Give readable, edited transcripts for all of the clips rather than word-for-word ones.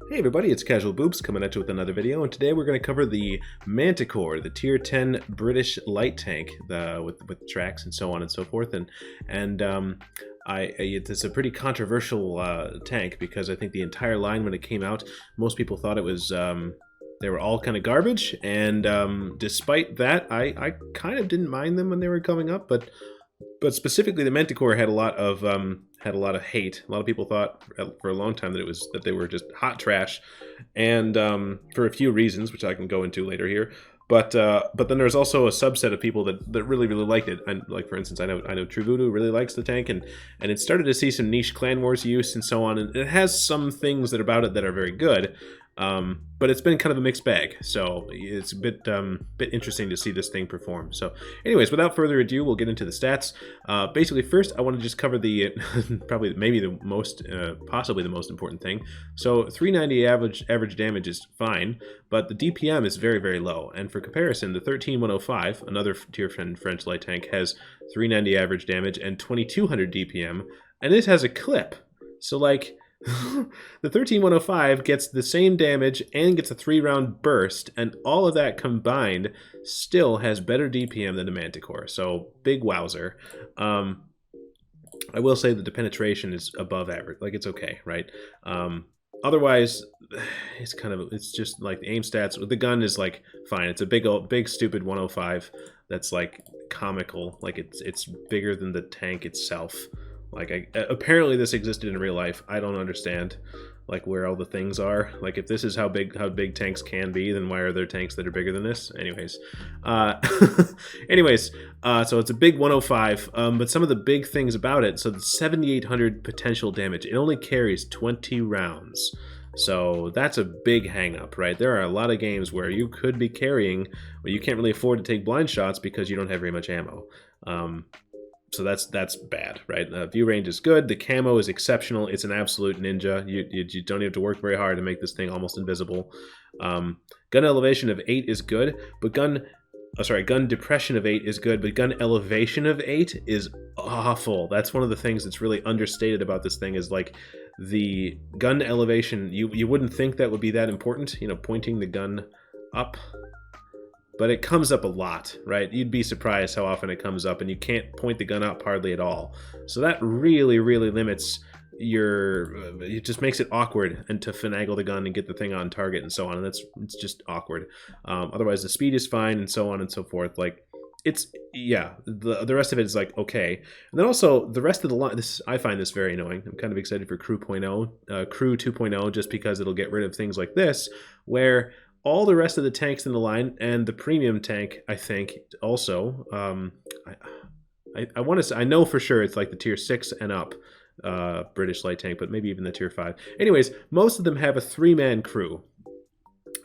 Hey everybody, it's Casual Boobs coming at you with another video, and today we're going to cover the Manticore, the Tier 10 British light tank, with tracks and so on and so forth. It's a pretty controversial tank because I think the entire line when it came out, most people thought it was they were all kind of garbage, and despite that, I kind of didn't mind them when they were coming up, but specifically the Manticore had a lot of hate. A lot of people thought for a long time that they were just hot trash, and for a few reasons, which I can go into later here. But then there's also a subset of people that really liked it. And like for instance, I know True Voodoo really likes the tank, and it started to see some niche Clan Wars use and so on. And it has some things about it that are very good. But it's been kind of a mixed bag, so it's a bit interesting to see this thing perform. So anyways, without further ado, we'll get into the stats. Basically, first, I want to just cover the possibly the most important thing. So 390 average damage is fine, but the DPM is very low. And for comparison, the 13105, another Tier 10 French light tank, has 390 average damage and 2200 DPM, and it has a clip. So like, the 13105 gets the same damage and gets a 3-round burst, and all of that combined still has better DPM than the Manticore. So big wowzer. I will say that the penetration is above average. Like, it's okay, right? Otherwise, it's just like the aim stats. The gun is like fine. It's a big stupid 105 that's like comical. Like it's bigger than the tank itself. Like, apparently this existed in real life. I don't understand, like, where all the things are. Like, if this is how big tanks can be, then why are there tanks that are bigger than this? Anyways, so it's a big 105. But some of the big things about it. So the 7,800 potential damage. It only carries 20 rounds. So that's a big hang-up, right? There are a lot of games where you could be carrying, but you can't really afford to take blind shots because you don't have very much ammo. So that's bad, right? View range is good. The camo is exceptional. It's an absolute ninja. You don't have to work very hard to make this thing almost invisible. Gun elevation of 8 is good, but gun depression of 8 is good, but gun elevation of 8 is awful. That's one of the things that's really understated about this thing, is like the gun elevation. You wouldn't think that would be that important, pointing the gun up. But it comes up a lot, right? You'd be surprised how often it comes up, and you can't point the gun up hardly at all. So that really limits it just makes it awkward and to finagle the gun and get the thing on target and so on. And it's just awkward. Otherwise, the speed is fine and so on and so forth. Like, the rest of it is like okay. And then also the rest of the line, I find this very annoying. I'm kind of excited for Crew 2.0, just because it'll get rid of things like this, where all the rest of the tanks in the line, and the premium tank, I think, also, I want to say, I know for sure it's like the Tier 6 and up British light tank, but maybe even the Tier 5. Anyways, most of them have a 3-man crew.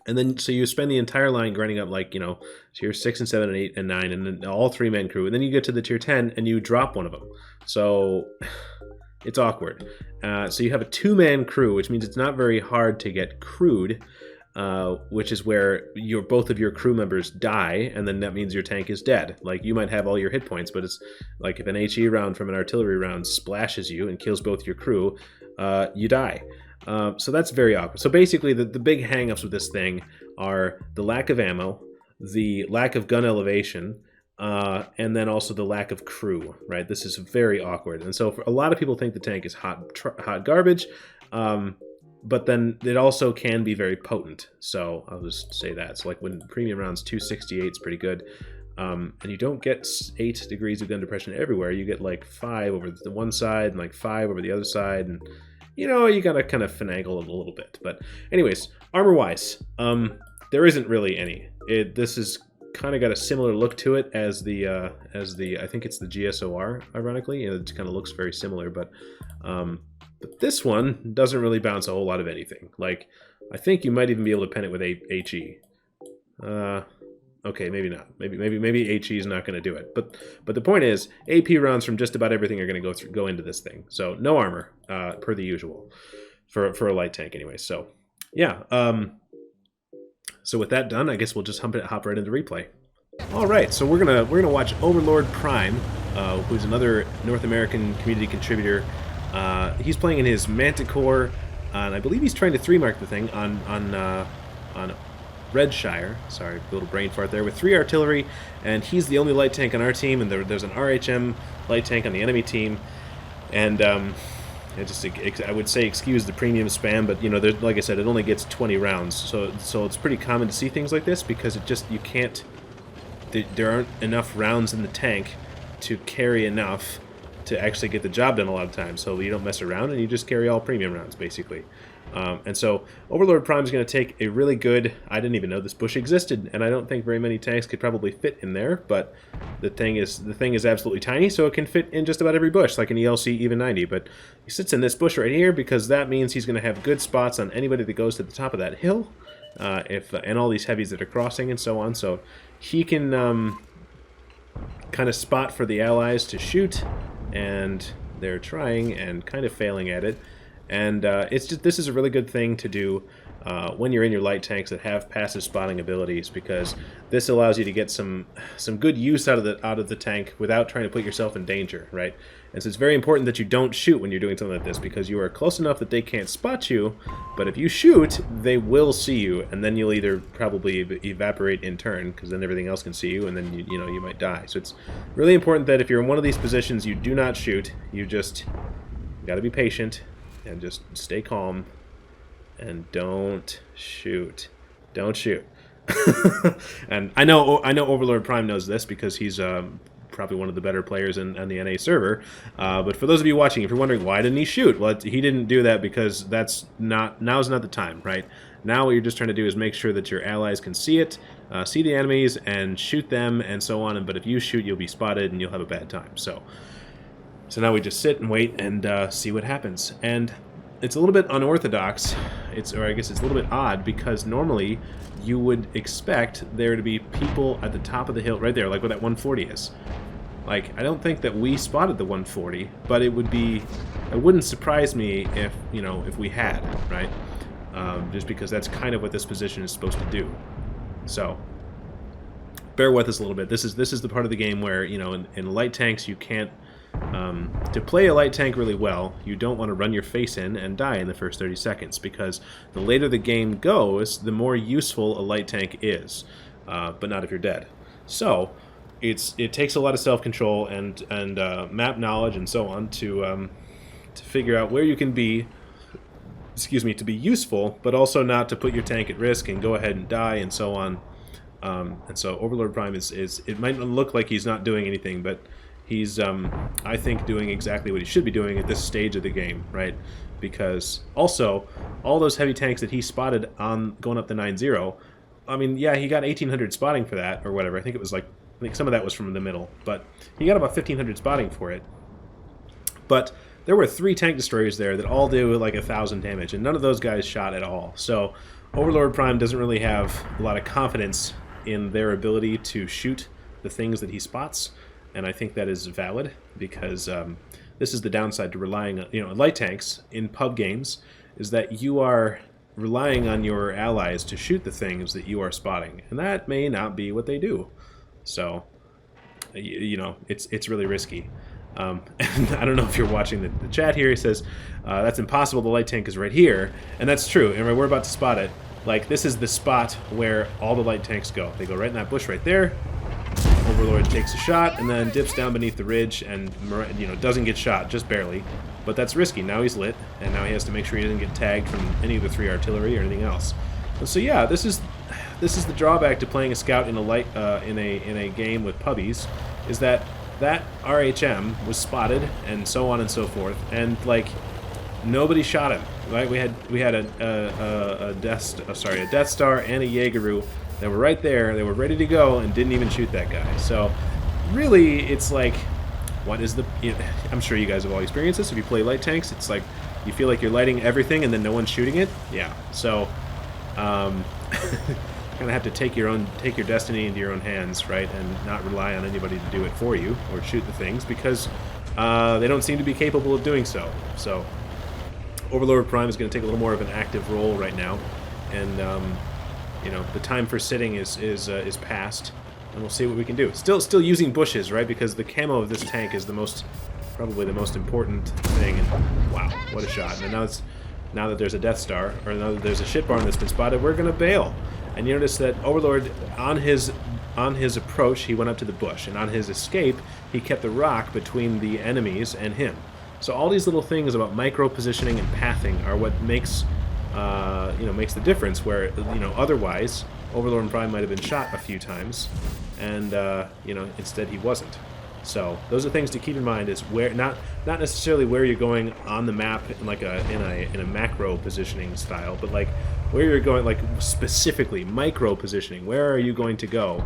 And then, so you spend the entire line grinding up, like, Tier 6 and 7 and 8 and 9, and then all 3-man crew. And then you get to the Tier 10, and you drop one of them. So it's awkward. So you have a 2-man crew, which means it's not very hard to get crewed. Which is where both of your crew members die, and then that means your tank is dead. Like, you might have all your hit points, but it's like if an HE round from an artillery round splashes you and kills both your crew, you die. So that's very awkward. So basically, the big hang-ups with this thing are the lack of ammo, the lack of gun elevation, and then also the lack of crew, right? This is very awkward. And so a lot of people think the tank is hot garbage, but then it also can be very potent. So I'll just say that. So like when premium rounds 268 is pretty good. And you don't get 8 degrees of gun depression everywhere. You get like 5 over the one side and like 5 over the other side. And you gotta kind of finagle it a little bit. But anyways, armor-wise, there isn't really any. This is kind of got a similar look to it as the I think it's the GSOR, ironically. It kind of looks very similar, but this one doesn't really bounce a whole lot of anything. Like, I think you might even be able to pen it with HE. Okay, maybe not. Maybe HE is not going to do it. But the point is, AP rounds from just about everything are going to go into this thing. So no armor, per the usual, for a light tank anyway. So yeah. So with that done, I guess we'll just hop right into replay. All right, so we're gonna watch Overlord Prime, who's another North American community contributor. He's playing in his Manticore and I believe he's trying to 3-mark the thing on Redshire. Sorry, a little brain fart there. With 3 artillery, and he's the only light tank on our team, and there's an RHM light tank on the enemy team. And I would say excuse the premium spam, but you know, like I said, it only gets 20 rounds, so it's pretty common to see things like this because you can't. There aren't enough rounds in the tank to carry enough to actually get the job done a lot of times. So you don't mess around and you just carry all premium rounds basically. And so Overlord Prime is going to take a really good, I didn't even know this bush existed, and I don't think very many tanks could probably fit in there, but the thing is absolutely tiny, so it can fit in just about every bush, like an ELC even 90, but he sits in this bush right here because that means he's going to have good spots on anybody that goes to the top of that hill, and all these heavies that are crossing and so on, so he can kind of spot for the allies to shoot, and they're trying and kind of failing at it. And this is a really good thing to do when you're in your light tanks that have passive spotting abilities, because this allows you to get some good use out of the tank without trying to put yourself in danger, right? And so it's very important that you don't shoot when you're doing something like this, because you are close enough that they can't spot you, but if you shoot, they will see you, and then you'll either probably evaporate in turn, because then everything else can see you, and then you might die. So it's really important that if you're in one of these positions, you do not shoot. You got to be patient and just stay calm and don't shoot. Don't shoot. And I know Overlord Prime knows this because he's probably one of the better players on the NA server. But for those of you watching, if you're wondering why didn't he shoot, well, he didn't do that because now's not the time, right? Now what you're just trying to do is make sure that your allies can see it, see the enemies, and shoot them, and so on. But if you shoot, you'll be spotted and you'll have a bad time. So now we just sit and wait and see what happens. And it's a little bit unorthodox, or I guess it's a little bit odd, because normally you would expect there to be people at the top of the hill, right there, like where that 140 is. Like, I don't think that we spotted the 140, but it wouldn't surprise me if we had, right? Just because that's kind of what this position is supposed to do. So bear with us a little bit. This is the part of the game where, in light tanks you can't. To play a light tank really well, you don't want to run your face in and die in the first 30 seconds, because the later the game goes, the more useful a light tank is, but not if you're dead. So it takes a lot of self-control and map knowledge and so on to figure out where you can be, to be useful, but also not to put your tank at risk and go ahead and die and so on. And so Overlord Prime is it might look like he's not doing anything, but he's, I think, doing exactly what he should be doing at this stage of the game, right? Because also, all those heavy tanks that he spotted on going up the 9-0, I mean, yeah, he got 1,800 spotting for that, or whatever. I think some of that was from the middle, but he got about 1,500 spotting for it. But there were 3 tank destroyers there that all do like 1,000 damage, and none of those guys shot at all. So Overlord Prime doesn't really have a lot of confidence in their ability to shoot the things that he spots. And I think that is valid, because this is the downside to relying on, light tanks in pub games, is that you are relying on your allies to shoot the things that you are spotting, and that may not be what they do. So, it's really risky. And I don't know if you're watching the chat here. He says, that's impossible, the light tank is right here, and that's true, and we're about to spot it. Like, this is the spot where all the light tanks go. They go right in that bush right there. Overlord takes a shot and then dips down beneath the ridge and doesn't get shot, just barely. But that's risky. Now he's lit, and now he has to make sure he doesn't get tagged from any of the 3 artillery or anything else. And so yeah, this is the drawback to playing a scout in a light in a game with pubbies, is that RHM was spotted and so on and so forth, and like nobody shot him. Right? We had a Death Star and a Jaegeru. They were right there, they were ready to go, and didn't even shoot that guy. So, really, it's like, what is the... I'm sure you guys have all experienced this. If you play light tanks, it's like, you feel like you're lighting everything and then no one's shooting it. Yeah, so, kind of have to take your destiny into your own hands, right, and not rely on anybody to do it for you, or shoot the things, because they don't seem to be capable of doing so. So, Overlord Prime is going to take a little more of an active role right now, and... the time for sitting is past, and we'll see what we can do. Still using bushes, right? Because the camo of this tank is probably the most important thing. And wow, what a shot! And now it's now that there's a Death Star, or now that there's a ship barn that's been spotted, we're going to bail. And you notice that Overlord, on his approach, he went up to the bush, and on his escape, he kept the rock between the enemies and him. So all these little things about micro positioning and pathing are what makes makes the difference. Where otherwise, Overlord Prime might have been shot a few times, and instead he wasn't. So those are things to keep in mind. Is where not necessarily where you're going on the map in like in a macro positioning style, but like where you're going, like specifically micro positioning. Where are you going to go?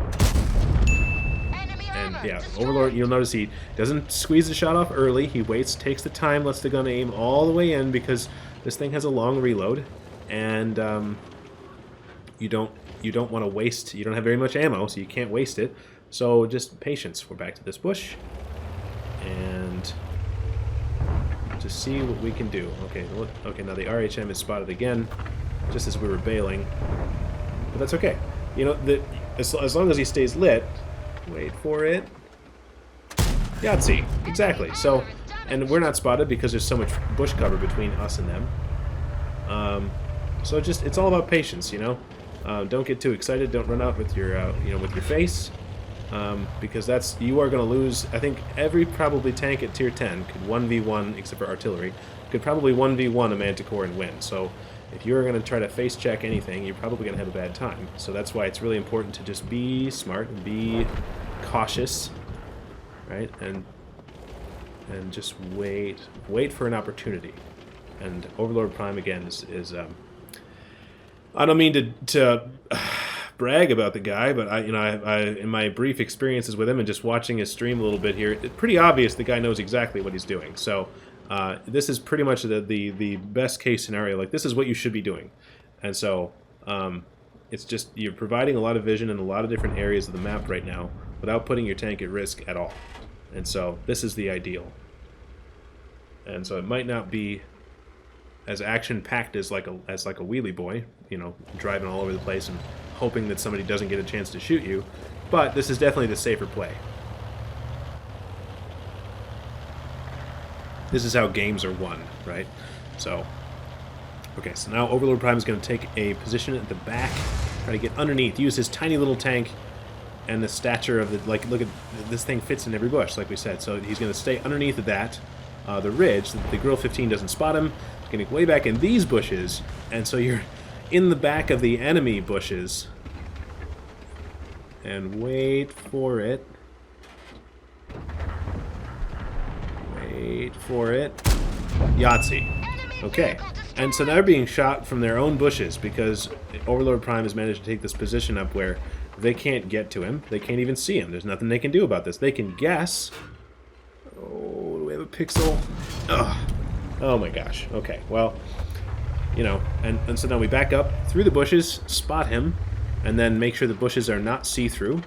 And yeah, Overlord, you'll notice he doesn't squeeze the shot off early. He waits, takes the time, lets the gun aim all the way in, because this thing has a long reload, and you don't want to waste. You don't have very much ammo, so you can't waste it. So just patience. We're back to this bush, and just see what we can do. Okay, look. Okay, now the RHM is spotted again, just as we were bailing, but that's okay. As long as he stays lit. Wait for it. Yahtzee. Exactly. So, and we're not spotted because there's so much bush cover between us and them. So it's all about patience, Don't get too excited. Don't run out with your, with your face. Because you are going to lose. I think every probably tank at tier 10 could 1v1, except for artillery, could probably 1v1 a Manticore and win. So if you're going to try to face check anything, you're probably going to have a bad time. So that's why it's really important to just be smart and be cautious, right? And just wait for an opportunity. And Overlord Prime again is I don't mean to brag about the guy, but I in my brief experiences with him and just watching his stream a little bit here, it's pretty obvious the guy knows exactly what he's doing. So this is pretty much the best case scenario. Like, this is what you should be doing. And so it's just you're providing a lot of vision in a lot of different areas of the map right now without putting your tank at risk at all. And so this is the ideal. And so it might not be as action-packed as like a wheelie boy, driving all over the place and hoping that somebody doesn't get a chance to shoot you, but this is definitely the safer play. This is how games are won, right? So, okay, so now Overlord Prime is going to take a position at the back, try to get underneath, use his tiny little tank and the stature of the, look at, this thing fits in every bush, like we said, so he's going to stay underneath of that, the ridge, the Grill 15 doesn't spot him, he's going to go way back in these bushes, and so you're in the back of the enemy bushes, and wait for it. Wait for it. Yahtzee. Okay. And so they're being shot from their own bushes because Overlord Prime has managed to take this position up where they can't get to him. They can't even see him. There's nothing they can do about this. They can guess. Oh, do we have a pixel? Ugh. Oh my gosh. Okay, well, and so now we back up through the bushes, spot him, and then make sure the bushes are not see-through.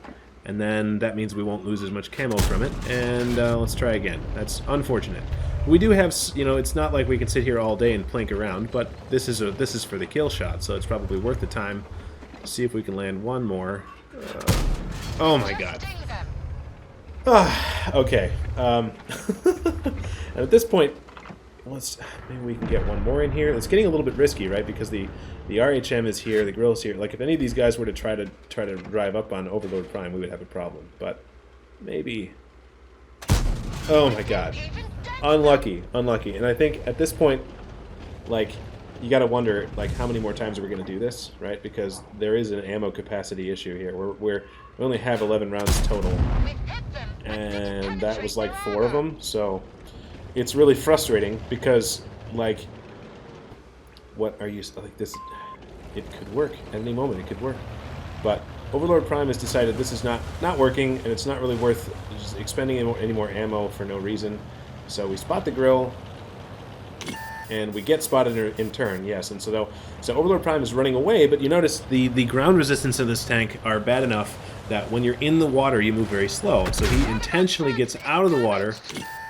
And then that means we won't lose as much camo from it. And let's try again. That's unfortunate. We do have, it's not like we can sit here all day and plink around, but this is for the kill shot, so it's probably worth the time. See if we can land one more. Oh my god. Okay. And at this point, maybe we can get one more in here. It's getting a little bit risky, right? Because the RHM is here, the grill's here. Like, if any of these guys were to try to drive up on Overlord Prime, we would have a problem. But maybe. Oh my god. Unlucky. And I think at this point, you got to wonder, how many more times are we going to do this, right? Because there is an ammo capacity issue here. We only have 11 rounds total, and that was 4 of them. So it's really frustrating because, what are you this? It could work at any moment. It could work, but Overlord Prime has decided this is not working, and it's not really worth just expending any more ammo for no reason. So we spot the grill, and we get spotted in turn, yes. And so Overlord Prime is running away, but you notice the ground resistance of this tank are bad enough that when you're in the water, you move very slow. So he intentionally gets out of the water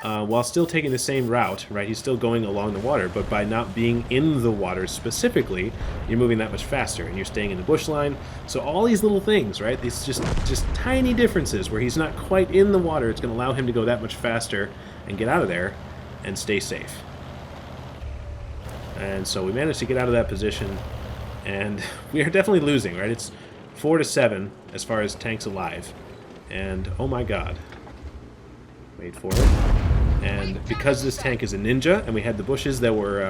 while still taking the same route, right? He's still going along the water, but by not being in the water specifically, you're moving that much faster, and you're staying in the bush line. So all these little things, right? These just tiny differences where he's not quite in the water, it's going to allow him to go that much faster and get out of there and stay safe. And so we managed to get out of that position, and we are definitely losing, right? It's 4-7 as far as tanks alive. And oh my god. Wait for it. And because this tank is a ninja, and we had the bushes that were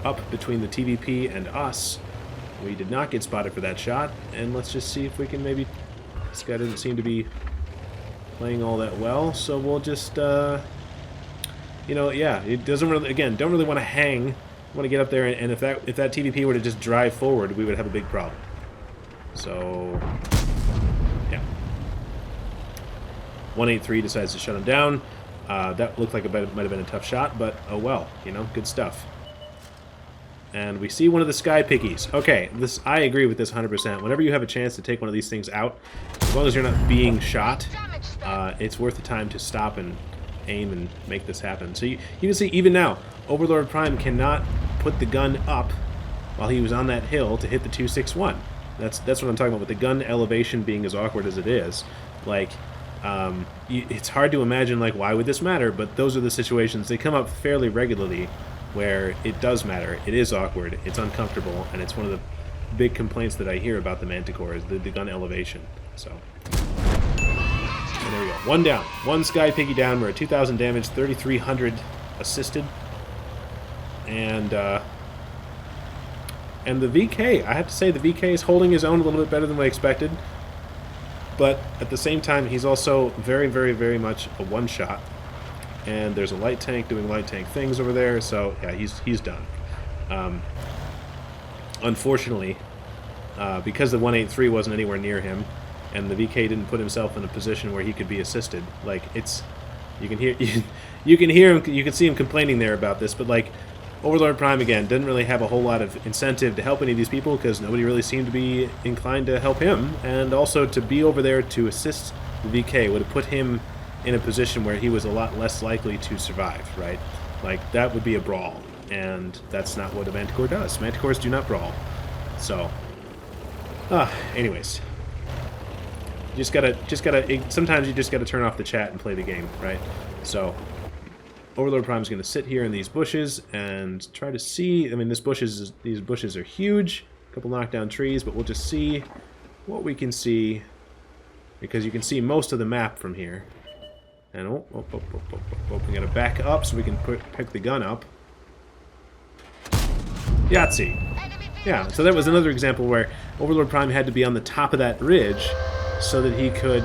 up between the TVP and us, we did not get spotted for that shot. And let's just see if we can maybe... This guy doesn't seem to be playing all that well, so we'll just, you know, yeah, it doesn't really, again, don't really want to hang, want to get up there, and if that TVP were to just drive forward, we would have a big problem. So, yeah. 183 decides to shut him down. That looked like it might have been a tough shot, but oh well, you know, good stuff. And we see one of the sky pickies. Okay, I agree with this 100%. Whenever you have a chance to take one of these things out, as long as you're not being shot, it's worth the time to stop and aim and make this happen. So you can see, even now, Overlord Prime cannot put the gun up while he was on that hill to hit the 261. That's what I'm talking about, with the gun elevation being as awkward as it is. Like, it's hard to imagine, like, why would this matter? But those are the situations. They come up fairly regularly where it does matter. It is awkward, it's uncomfortable, and it's one of the big complaints that I hear about the Manticore is the gun elevation. So, and there we go. One down. One sky piggy down. We're at 2,000 damage, 3,300 assisted. And the VK, I have to say the VK is holding his own a little bit better than I expected. But at the same time, he's also very, very, very much a one-shot. And there's a light tank doing light tank things over there, so yeah, he's done. Unfortunately, because the 183 wasn't anywhere near him, and the VK didn't put himself in a position where he could be assisted, like, it's, you can hear him, you can see him complaining there about this, but like, Overlord Prime again didn't really have a whole lot of incentive to help any of these people because nobody really seemed to be inclined to help him, and also to be over there to assist the VK would have put him in a position where he was a lot less likely to survive, right? Like, that would be a brawl, and that's not what a Manticore does. Manticores do not brawl. So, anyways. Sometimes you just gotta turn off the chat and play the game, right? So, Overlord Prime's gonna sit here in these bushes and try to see, I mean, these bushes are huge, a couple knockdown trees, but we'll just see what we can see, because you can see most of the map from here. And we gotta back up so we can pick the gun up. Yahtzee! Yeah, so that was another example where Overlord Prime had to be on the top of that ridge so that he could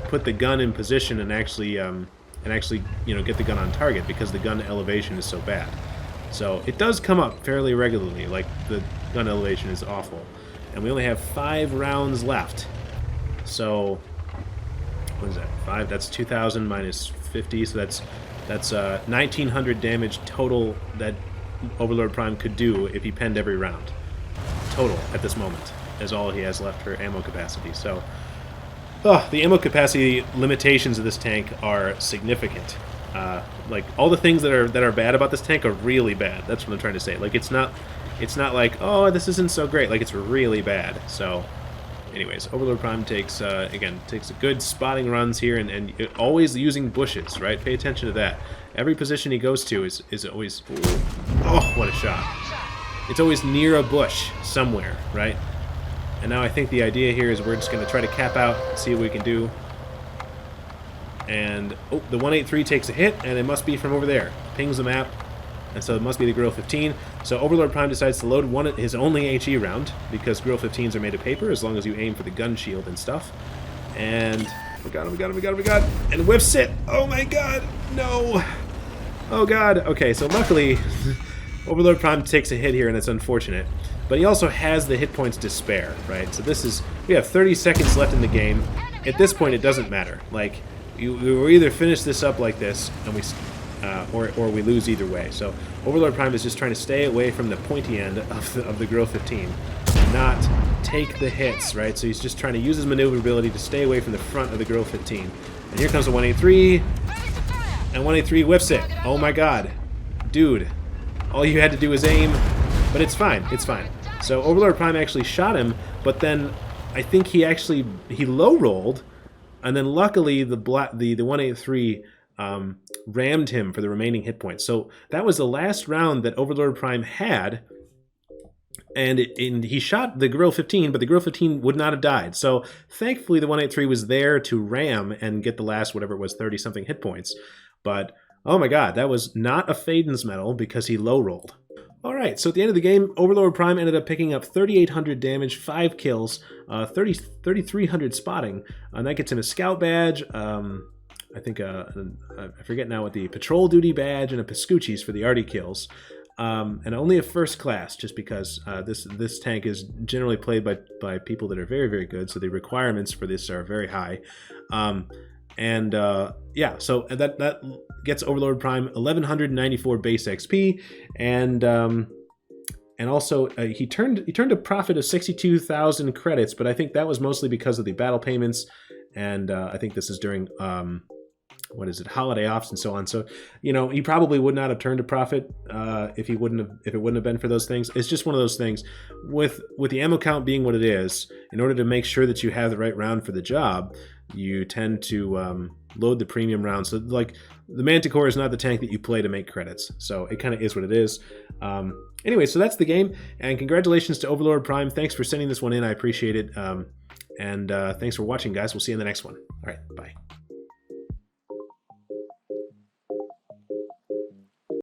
put the gun in position and actually, you know, get the gun on target, because the gun elevation is so bad. So it does come up fairly regularly, like the gun elevation is awful. And we only have 5 rounds left. So, what is that? 5? That's 2,000 minus 50, so that's 1,900 damage total that Overlord Prime could do if he penned every round. Total at this moment is all he has left for ammo capacity. So, the ammo capacity limitations of this tank are significant. Like, all the things that are bad about this tank are really bad. That's what I'm trying to say. Like, it's not like, oh, this isn't so great. Like, it's really bad. So, anyways, Overlord Prime takes a good spotting runs here, and always using bushes, right? Pay attention to that. Every position he goes to is always, oh, what a shot. It's always near a bush somewhere, right? And now I think the idea here is we're just going to try to cap out, see what we can do. And, oh, the 183 takes a hit, and it must be from over there. Pings the map, and so it must be the Grill 15. So Overlord Prime decides to load his only HE round, because Grill 15s are made of paper, as long as you aim for the gun shield and stuff. And we got him. And whiffs it! Oh my god! No! Oh god! Okay, so luckily, Overlord Prime takes a hit here, and it's unfortunate. But he also has the hit points to spare, right? So we have 30 seconds left in the game. At this point, it doesn't matter. Like, you either finish this up like this, and or we lose either way. So Overlord Prime is just trying to stay away from the pointy end of the Grill 15, not take the hits, right? So he's just trying to use his maneuverability to stay away from the front of the Grill 15. And here comes the 183, and 183 whiffs it. Oh my god. Dude, all you had to do was aim, but it's fine, it's fine. So Overlord Prime actually shot him, but then I think he low rolled, and then luckily the 183 rammed him for the remaining hit points. So that was the last round that Overlord Prime had, and he shot the Gorilla 15, but the Gorilla 15 would not have died. So thankfully the 183 was there to ram and get the last, whatever it was, 30-something hit points. But, oh my god, that was not a Faden's medal because he low-rolled. Alright, so at the end of the game, Overlord Prime ended up picking up 3,800 damage, 5 kills, 3,300 spotting, and that gets him a scout badge, I think, I forget now what the patrol duty badge, and a Pascucci's for the arty kills. And only a first class, just because this tank is generally played by people that are very, very good, so the requirements for this are very high. Yeah, so that gets Overlord Prime 1,194 base XP, and also he turned a profit of 62,000 credits, but I think that was mostly because of the battle payments, and I think this is during what is it, holiday offs and so on. So, you know, he probably would not have turned a profit if it wouldn't have been for those things. It's just one of those things with the ammo count being what it is. In order to make sure that you have the right round for the job, you tend to load the premium rounds. So, like, the Manticore is not the tank that you play to make credits. So it kind of is what it is. Anyway, so that's the game, and congratulations to Overlord Prime. Thanks for sending this one in. I appreciate it. And thanks for watching, guys. We'll see you in the next one. All right, bye.